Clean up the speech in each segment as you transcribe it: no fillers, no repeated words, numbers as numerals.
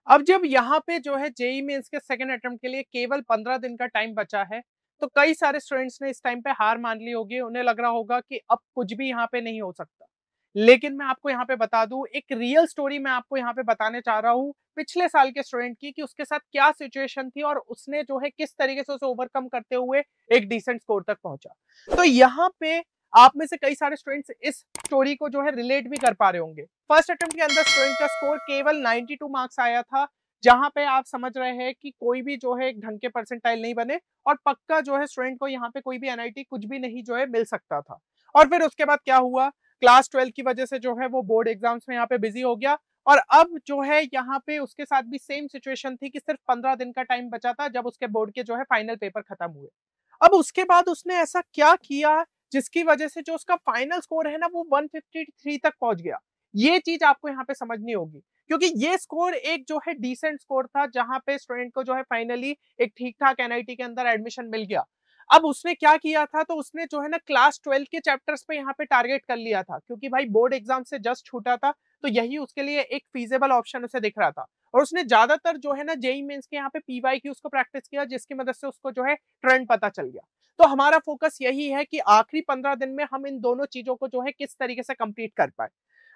अब जब यहाँ पे जो है जेईई मेंस के सेकंड अटेम्प्ट के लिए केवल 15 दिन का टाइम बचा है, तो कई सारे स्टूडेंट्स ने इस टाइम पे हार मान ली होगी। उन्हें लग रहा होगा कि अब कुछ भी यहाँ पे नहीं हो सकता। लेकिन मैं आपको यहाँ पे बता दूं, एक रियल स्टोरी मैं आपको यहाँ पे बताने चाह रहा हूँ पिछले साल के स्टूडेंट की, कि उसके साथ क्या सिचुएशन थी और उसने जो है किस तरीके से उसे ओवरकम करते हुए एक डिसेंट स्कोर तक पहुंचा। तो यहाँ पे आप में से कई सारे स्टूडेंट्स इस स्टोरी को जो है रिलेट भी कर पा रहे होंगे। फर्स्ट अटेम्प्ट के अंदर स्टूडेंट का स्कोर केवल 92 मार्क्स आया था, जहां पे आप समझ रहे हैं कि कोई भी जो है एक ढंग के परसेंटाइल नहीं बने और पक्का जो है स्टूडेंट को यहाँ पे कोई भी एनआईटी कुछ भी नहीं जो है मिल सकता था। और फिर उसके बाद क्या हुआ, क्लास 12 की वजह से जो है वो बोर्ड एग्जाम्स में यहाँ पे बिजी हो गया। और अब जो है यहाँ पे उसके साथ भी सेम सिचुएशन थी कि सिर्फ 15 दिन का टाइम बचा था जब उसके बोर्ड के जो है फाइनल पेपर खत्म हुए। अब उसके बाद उसने ऐसा क्या किया जिसकी वजह से जो उसका फाइनल स्कोर है ना वो 153 तक पहुंच गया। ये चीज आपको यहाँ पे समझनी होगी, क्योंकि ये स्कोर एक जो है डिसेंट स्कोर था, जहां पे स्टूडेंट को जो है फाइनली एक ठीक ठाक एनआईटी के अंदर एडमिशन मिल गया। अब उसने क्या किया था, तो उसने जो है ना क्लास 12 के चैप्टर्स पे यहाँ पे टारगेट कर लिया था, क्योंकि भाई बोर्ड एग्जाम से जस्ट छूटा था, तो यही उसके लिए एक फीजेबल ऑप्शन उसे दिख रहा था। और उसने ज्यादातर जो है ना जेई मेंस के यहाँ पे पीवाईक्यूज को प्रैक्टिस किया, जिसकी मदद से उसको जो है ट्रेंड पता चल गया। तो हमारा फोकस यही है कि आखिरी 15 दिन में हम इन दोनों चीजों को जो है किस तरीके से कंप्लीट कर पाए।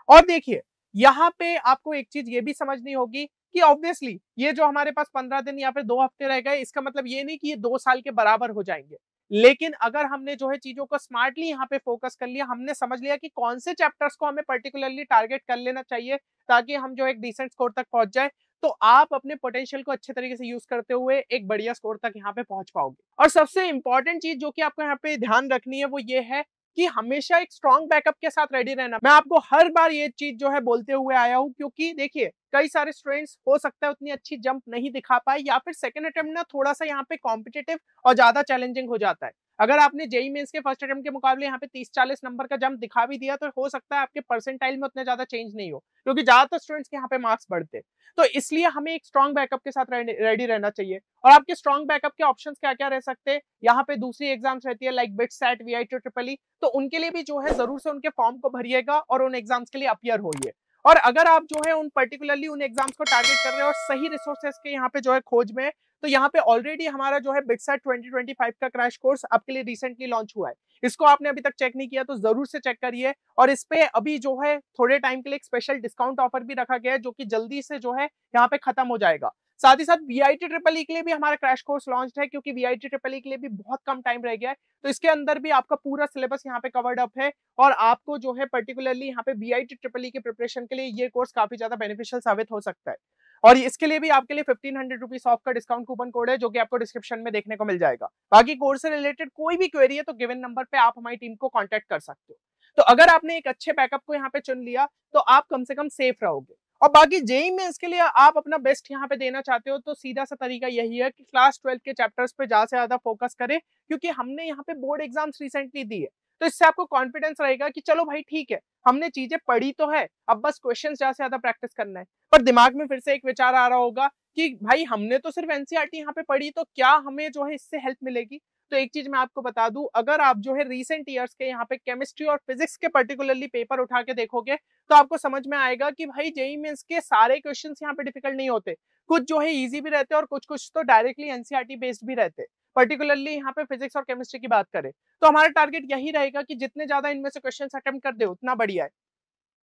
और देखिए, यहाँ पे आपको एक चीज ये भी समझनी होगी कि ऑब्वियसली ये जो हमारे पास 15 दिन या फिर 2 हफ्ते रह गए, इसका मतलब ये नहीं कि ये 2 साल के बराबर हो जाएंगे। लेकिन अगर हमने जो है चीजों को स्मार्टली यहाँ पे फोकस कर लिया, हमने समझ लिया कि कौन से चैप्टर्स को हमें पर्टिकुलरली टारगेट कर लेना चाहिए ताकि हम जो एक डिसेंट स्कोर तक पहुंच जाए, तो आप अपने पोटेंशियल को अच्छे तरीके से यूज करते हुए एक बढ़िया स्कोर तक यहाँ पे पहुंच पाओगे। और सबसे इंपॉर्टेंट चीज जो कि आपको यहाँ पे ध्यान रखनी है वो ये है कि हमेशा एक स्ट्रॉन्ग बैकअप के साथ रेडी रहना। मैं आपको हर बार ये चीज जो है बोलते हुए आया हूं, क्योंकि देखिए कई सारे स्टूडेंट्स हो सकता है उतनी अच्छी जंप नहीं दिखा पाए, या फिर सेकंड अटेम्प्ट ना थोड़ा सा यहाँ पे कॉम्पिटिटिव और ज्यादा चैलेंजिंग हो जाता है। अगर आपने जेई मेंस के फर्स्ट अटेम्प्ट के मुकाबले यहाँ पे 30-40 नंबर का जंप दिखा भी दिया, तो हो सकता है आपके परसेंटाइल में उतने ज्यादा चेंज नहीं हो, क्योंकि ज्यादातर स्टूडेंट्स के यहाँ पे मार्क्स बढ़ते। तो इसलिए हमें एक स्ट्रॉन्ग बैकअप के साथ रेडी रहना चाहिए। और आपके स्ट्रॉन्ग बैकअप के ऑप्शंस क्या क्या रह सकते हैं, यहाँ पे दूसरी एग्जाम्स रहती है like bit set VIT triple E, तो उनके लिए भी जो है जरूर से उनके फॉर्म को भरिएगा और उन एग्जाम्स के लिए अपियर होइए। और अगर आप जो है उन पर्टिकुलरली उन एग्जाम्स को टारगेट कर रहे हैं और सही रिसोर्सेज के यहाँ पे जो है खोज में, तो यहाँ पे ऑलरेडी हमारा जो है बिटसेट 2025 का क्रैश कोर्स आपके लिए रिसेंटली लॉन्च हुआ है। इसको आपने अभी तक चेक नहीं किया तो जरूर से चेक करिए। और इस पे अभी जो है थोड़े टाइम के लिए एक स्पेशल डिस्काउंट ऑफर भी रखा गया है, जो कि जल्दी से जो है यहाँ पे खत्म हो जाएगा। साथ ही साथ वीआईटी ट्रिपल ई के लिए भी हमारा क्रैश कोर्स लॉन्च है, क्योंकि वीआईटी ट्रिपल ई के लिए भी बहुत कम टाइम रह गया है। तो इसके अंदर भी आपका पूरा सिलेबस यहाँ पे कवर्ड अप है, और आपको जो है पर्टिकुलरली यहाँ पे वीआईटी ट्रिपल ई की प्रिपरेशन के लिए ये कोर्स काफी ज्यादा बेनिफिशियल साबित हो सकता है। और इसके लिए भी आपके लिए 1500 रुपीज ऑफ का डिस्काउंट कूपन कोड है, जो कि आपको डिस्क्रिप्शन में देखने को मिल जाएगा। बाकी कोर्स से रिलेटेड कोई भी क्वेरी है तो गिवन नंबर पे आप हमारी टीम को कांटेक्ट कर सकते हो। तो अगर आपने एक अच्छे बैकअप को यहाँ पे चुन लिया, तो आप कम से कम सेफ रहोगे। और बाकी जेई में इसके लिए आप अपना बेस्ट यहाँ पे देना चाहते हो, तो सीधा सा तरीका यही है कि क्लास 12 के चैप्टर्स पे ज्यादा से ज्यादा फोकस करें, क्योंकि हमने यहाँ पे बोर्ड एग्जाम्स रिसेंटली दी है। तो इससे आपको कॉन्फिडेंस रहेगा कि चलो भाई ठीक है, हमने चीजें पढ़ी तो है, अब बस क्वेश्चन ज्यादा से ज्यादा प्रैक्टिस करना है। पर दिमाग में फिर से एक विचार आ रहा होगा कि भाई हमने तो सिर्फ एनसीईआरटी यहाँ पे पढ़ी, तो क्या हमें जो है इससे हेल्प मिलेगी। तो एक चीज मैं आपको बता दूं, अगर आप जो है रीसेंट ईयर्स के यहाँ पे केमिस्ट्री और फिजिक्स के पर्टिकुलरली पेपर उठा के देखोगे, तो आपको समझ में आएगा कि भाई जेईई मेंस के सारे क्वेश्चंस यहाँ पे डिफिकल्ट नहीं होते। कुछ जो है इजी भी रहते हैं और कुछ कुछ तो डायरेक्टली एनसीईआरटी बेस्ड भी रहते हैं। पर्टिकुलरली यहाँ पे फिजिक्स और केमिस्ट्री की बात करें, तो हमारा टारगेट यही रहेगा कि जितने ज्यादा इनमें से क्वेश्चन अटेम्प्ट कर दे उतना बढ़िया है।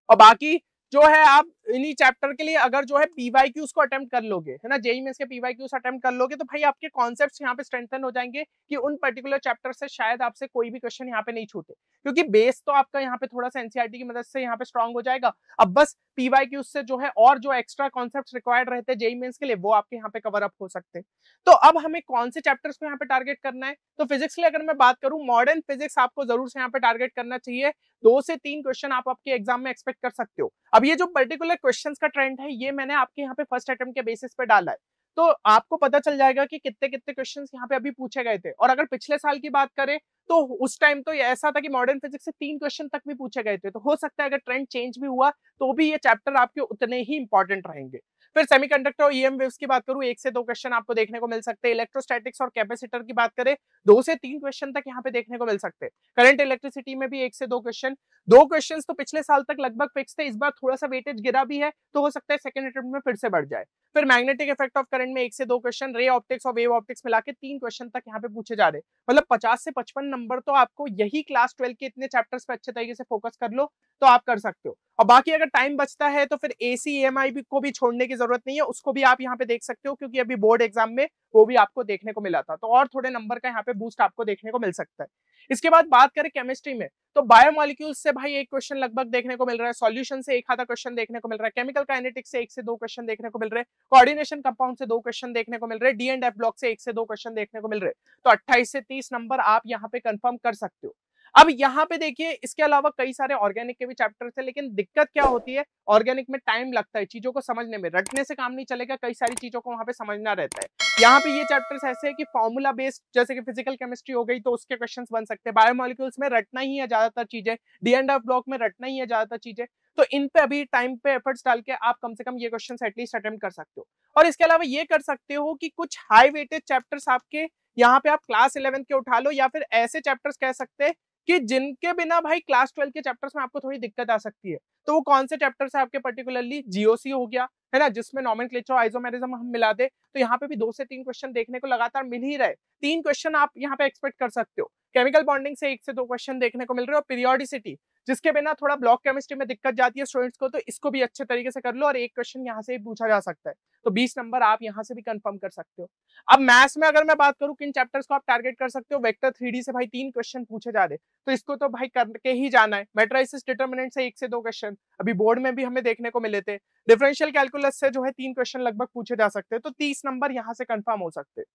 और बाकी जो है आप इन्हीं चैप्टर के लिए अगर जो है पीवाईक्यूज को अटेम्प्ट कर लोगे, है ना, जेईई में इसके पीवाईक्यूज अटेम्प्ट कर लोगे, तो भाई आपके कॉन्सेप्ट्स यहाँ पे स्ट्रेंथन हो जाएंगे कि उन पर्टिकुलर चैप्टर से शायद आपसे कोई भी क्वेश्चन यहाँ पे नहीं छूटे, क्योंकि बेस तो आपका यहाँ पे थोड़ा सा एनसीईआरटी की मदद से यहाँ पे स्ट्रांग हो जाएगा। अब बस पीवाईक्यूज से जो है और जो एक्स्ट्रा कॉन्सेप्ट्स रिक्वायर्ड रहते हैं जेईई मेंस के लिए, वो आपके यहाँ पे कवर अप हो सकते हैं। तो अब हमें कौन से चैप्टर्स को यहाँ पे टारगेट करना है, तो फिजिक्स के लिए अगर मैं बात करूं, मॉडर्न फिजिक्स आपको जरूर से यहाँ पे टारगेट करना चाहिए। 2 से 3 क्वेश्चन आप आपके एग्जाम में एक्सपेक्ट कर सकते हो। अब ये जो पर्टिकुलर क्वेश्चंस का ट्रेंड है, ये मैंने आपके यहाँ पे फर्स्ट अटेम्प्ट के बेसिस पे डाला है, तो आपको पता चल जाएगा कि कितने कितने क्वेश्चंस यहाँ पे अभी पूछे गए थे। और अगर पिछले साल की बात करें, तो उस टाइम तो ऐसा था कि मॉडर्न फिजिक्स से 3 क्वेश्चन तक भी पूछे गए थे। तो हो सकता है अगर ट्रेंड चेंज भी हुआ, तो भी ये चैप्टर आपके उतने ही इंपॉर्टेंट रहेंगे। फिर सेमीकंडक्टर और ईएम वेव्स की बात करूं, 1 से 2 क्वेश्चन आपको देखने को मिल सकते हैं। इलेक्ट्रोस्टैटिक्स और कैपेसिटर की बात करें, 2 से 3 क्वेश्चन तक यहाँ पे देखने को मिल सकते हैं। करंट इलेक्ट्रिसिटी में भी 1 से 2 क्वेश्चन, 2 क्वेश्चंस तो पिछले साल तक लगभग फिक्स थे, इस बार थोड़ा सा वेटेज गिरा भी है, तो हो सकता है सेकंड अटेम्प्ट में फिर से बढ़ जाए। फिर मैग्नेटिक इफेक्ट ऑफ करंट में 1 से 2 क्वेश्चन, रे ऑप्टिक्स और वेव ऑप्टिक्स मिला के 3 क्वेश्चन तक यहाँ पे पूछे जा रहे हैं। मतलब 50 से 55 नंबर तो आपको यही क्लास 12 के इतने चैप्टर्स पे अच्छे तरीके से फोकस कर लो तो आप कर सकते हो। और बाकी अगर टाइम बचता है तो फिर एसी ईएमआई को भी छोड़ने की जरूरत नहीं है, उसको भी आप यहाँ पे देख सकते हो, क्योंकि अभी बोर्ड एग्जाम में वो भी आपको देखने को मिला था, तो और थोड़े नंबर का यहाँ पे बूस्ट आपको देखने को मिल सकता है। इसके बाद बात करें केमिस्ट्री में, तो बायोमोलिक्यूल्स से भाई 1 क्वेश्चन लगभग देखने को मिल रहा है, सॉल्यूशन से 1 आधा क्वेश्चन देखने को मिल रहा है, केमिकल काइनेटिक्स से 1 से 2 क्वेश्चन देखने को मिल रहे हैं, कोऑर्डिनेशन कंपाउंड से 2 क्वेश्चन देखने को मिल रहे हैं, डी एंड एफ ब्लॉक से 1 से 2 क्वेश्चन देखने को मिल रहे हैं। तो 28 से 30 नंबर आप यहाँ पे कंफर्म कर सकते हो। अब यहाँ पे देखिए, इसके अलावा कई सारे ऑर्गेनिक के भी चैप्टर्स है, लेकिन दिक्कत क्या होती है, ऑर्गेनिक में टाइम लगता है चीजों को समझने में, रटने से काम नहीं चलेगा, कई सारी चीजों को वहां पे समझना रहता है। यहाँ पे ये चैप्टर्स ऐसे है कि फॉर्मूला बेस्ड, जैसे कि फिजिकल केमिस्ट्री हो गई तो उसके क्वेश्चंस बन सकते हैं, बायोमोलिक्यूल्स में रटना ही है ज्यादातर चीजें, डी एंड एफ ब्लॉक में रटना ही है ज्यादातर चीजें, तो इन पे अभी टाइम पे एफर्ट्स डाल के आप कम से कम ये क्वेश्चन एटलीस्ट अटेम्प्ट कर सकते हो। और इसके अलावा ये कर सकते हो कि कुछ हाई वेटेज चैप्टर्स आपके यहाँ पे आप क्लास 11 के उठा लो, या फिर ऐसे चैप्टर्स कह सकते हैं कि जिनके बिना भाई क्लास 12 के चैप्टर्स में आपको थोड़ी दिक्कत आ सकती है। तो वो कौन से चैप्टर्स है आपके, पर्टिकुलरली जीओसी हो गया है ना, जिसमें नोमेनक्लेचर आइसोमेरिज्म हम मिला दे, तो यहाँ पे भी 2 से 3 क्वेश्चन देखने को लगातार मिल ही रहे, 3 क्वेश्चन आप यहाँ पे एक्सपेक्ट कर सकते हो। केमिकल बॉन्डिंग से 1 से 2 क्वेश्चन देखने को मिल रहे हो, पीरियोडिसिटी जिसके बिना थोड़ा ब्लॉक केमिस्ट्री में दिक्कत जाती है स्टूडेंट्स को, तो इसको भी अच्छे तरीके से कर लो और 1 क्वेश्चन यहाँ से पूछा जा सकता है, तो 20 नंबर आप यहाँ से भी कंफर्म कर सकते हो। अब मैथ्स में अगर मैं बात करूं किन चैप्टर्स को आप टारगेट कर सकते हो, वेक्टर 3D से भाई 3 क्वेश्चन पूछे जा रहे, तो इसको तो भाई करके ही जाना है। मैट्रिसेस डिटरमिनेंट से 1 से 2 क्वेश्चन अभी बोर्ड में भी हमें देखने को मिले थे। डिफरेंशियल कैलकुलस से जो है 3 क्वेश्चन लगभग पूछे जा सकते हैं, तो 30 नंबर यहाँ से कंफर्म हो सकते हैं।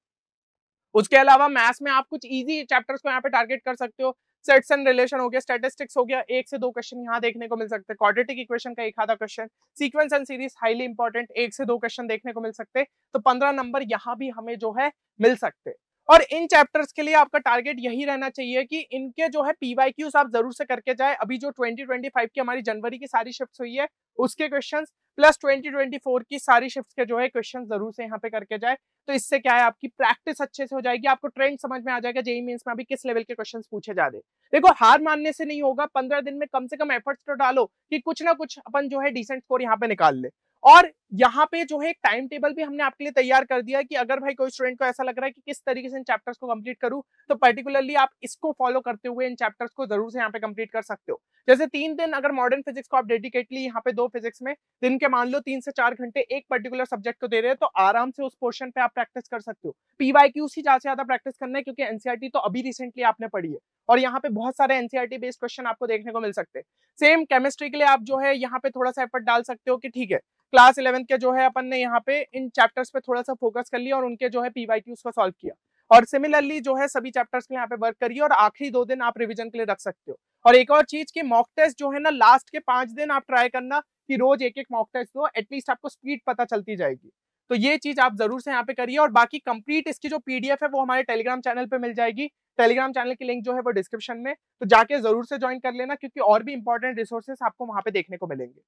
उसके अलावा मैथ्स में आप कुछ इजी चैप्टर्स को यहाँ पे टारगेट कर सकते हो, सेट्स एंड रिलेशन हो गया, स्टैटिस्टिक्स हो गया, 1 से 2 क्वेश्चन यहाँ देखने को मिल सकते हैं, क्वाड्रेटिक इक्वेशन का 1 आधा question, sequence and series highly important, 1 से 2 क्वेश्चन देखने को मिल सकते हैं, तो 15 नंबर यहाँ भी हमें जो है मिल सकते हैं। और इन चैप्टर्स के लिए आपका टारगेट यही रहना चाहिए कि इनके जो है पीवाईक्यूज आप जरूर से करके जाए। अभी जो 2025 की हमारी जनवरी की सारी शिफ्ट हुई है उसके क्वेश्चंस प्लस 2024 की सारी शिफ्ट के जो है क्वेश्चन जरूर से यहाँ पे करके जाए, तो इससे क्या है आपकी प्रैक्टिस अच्छे से हो जाएगी, आपको ट्रेंड समझ में आ जाएगा जेईई मेंस में अभी किस लेवल के क्वेश्चंस पूछे जा रहे। देखो हार मानने से नहीं होगा, 15 दिन में कम से कम एफर्ट्स तो डालो कि कुछ ना कुछ अपन जो है डिसेंट स्कोर यहाँ पे निकाल ले। और यहाँ पे जो है एक टाइम टेबल भी हमने आपके लिए तैयार कर दिया है कि अगर भाई कोई स्टूडेंट को ऐसा लग रहा है कि किस तरीके से इन चैप्टर्स को कंप्लीट करूं, तो पर्टिकुलरली आप इसको फॉलो करते हुए इन चैप्टर्स को जरूर से यहाँ पे कंप्लीट कर सकते हो। जैसे 3 दिन अगर मॉडर्न फिजिक्स को आप डेडिकेटली यहाँ पे 2 फिजिक्स में दिन के मान लो 3 से 4 घंटे एक पर्टिकुलर सब्जेक्ट को दे रहे हैं, तो आराम से उस पोर्शन पे आप प्रैक्टिस कर सकते हो। पीवाईक्यूज ही ज्यादा से ज्यादा प्रैक्टिस करना है, क्योंकि एनसीईआरटी तो अभी रिसेंटली आपने पढ़ी है और यहाँ पे बहुत सारे एनसीईआरटी बेस्ड क्वेश्चन आपको देखने को मिल सकते हैं। सेम केमिस्ट्री के लिए आप जो है यहाँ पे थोड़ा सा एफर्ट डाल सकते हो कि ठीक है क्लास 11 के जो है अपन ने यहाँ पे इन चैप्टर्स पे थोड़ा सा फोकस कर लिया और उनके जो है पीवाईक्यूज को सॉल्व किया, और सिमिलरली जो है सभी चैप्टर्स के यहाँ पे वर्क करिए और आखिरी 2 दिन आप रिवीजन के लिए रख सकते हो। और एक और चीज की मॉक टेस्ट जो है ना लास्ट के 5 दिन आप ट्राई करना कि रोज एक एक मॉक टेस्ट दो, एटलीस्ट आपको स्पीड पता चलती जाएगी, तो ये चीज आप जरूर से यहाँ पे करिए। और बाकी कंप्लीट इसकी जो पीडीएफ है वो हमारे टेलीग्राम चैनल पे मिल जाएगी, टेलीग्राम चैनल की लिंक जो है वो डिस्क्रिप्शन में, तो जाके जरूर से ज्वाइन कर लेना, क्योंकि और भी इंपॉर्टेंट रिसोर्सेस आपको वहां पे देखने को मिलेंगे।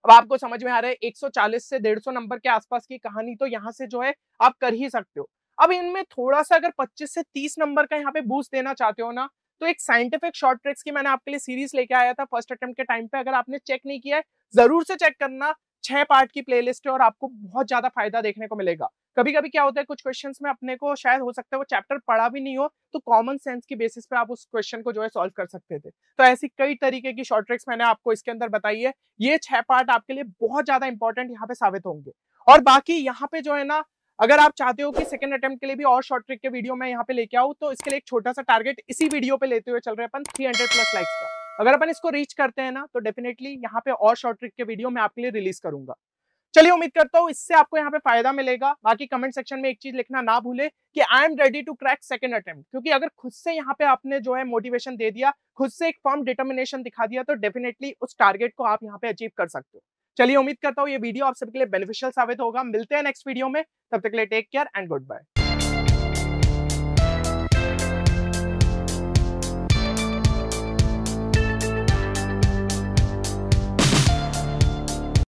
अब आपको समझ में आ रहा है 140 से 150 नंबर के आसपास की कहानी तो यहाँ से जो है आप कर ही सकते हो। अब इनमें थोड़ा सा अगर 25 से 30 नंबर का यहाँ पे बूस्ट देना चाहते हो ना, तो एक साइंटिफिक शॉर्ट ट्रिक्स की मैंने आपके लिए सीरीज लेके आया था फर्स्ट अटेम्प्ट के टाइम पे, अगर आपने चेक नहीं किया है जरूर से चेक करना, 6 पार्ट की प्लेलिस्ट है और आपको बहुत ज्यादा फायदा देखने को मिलेगा। कभी कभी क्या होता है कुछ क्वेश्चंस में अपने को शायद हो सकता है वो चैप्टर पढ़ा भी नहीं हो, तो कॉमन सेंस की बेसिस पे आप उस क्वेश्चन को जो है सॉल्व कर सकते थे। तो ऐसी कई तरीके की शॉर्ट ट्रिक्स मैंने आपको इसके अंदर बताई है, ये 6 पार्ट आपके लिए बहुत ज्यादा इंपॉर्टेंट यहाँ पे साबित होंगे। और बाकी यहाँ पे जो है ना, अगर आप चाहते हो कि सेकंड अटेम्प्ट के लिए भी और शॉर्ट ट्रिक के वीडियो मैं यहाँ पे लेके आऊँ, तो इसके लिए एक छोटा सा टारगेट इसी वीडियो पे लेते हुए चल रहे हैं अपन 300 प्लस लाइक्स का। अगर अपन इसको रीच करते हैं ना, तो डेफिनेटली यहाँ पे और शॉर्ट ट्रिक के वीडियो मैं आपके लिए रिलीज करूंगा। चलिए उम्मीद करता हूँ इससे आपको यहाँ पे फायदा मिलेगा। बाकी कमेंट सेक्शन में एक चीज लिखना ना भूले कि I am ready to crack second attempt, क्योंकि अगर खुद से यहाँ पे आपने जो है मोटिवेशन दे दिया, खुद से एक फर्म डिटर्मिनेशन दिखा दिया, तो डेफिनेटली उस टारगेट को आप यहाँ पे अचीव कर सकते हो। चलिए उम्मीद करता हूँ ये वीडियो आप सबके लिए बेनिफिशियल साबित होगा। मिलते हैं नेक्स्ट वीडियो में, तब तक के लिए take care and good bye.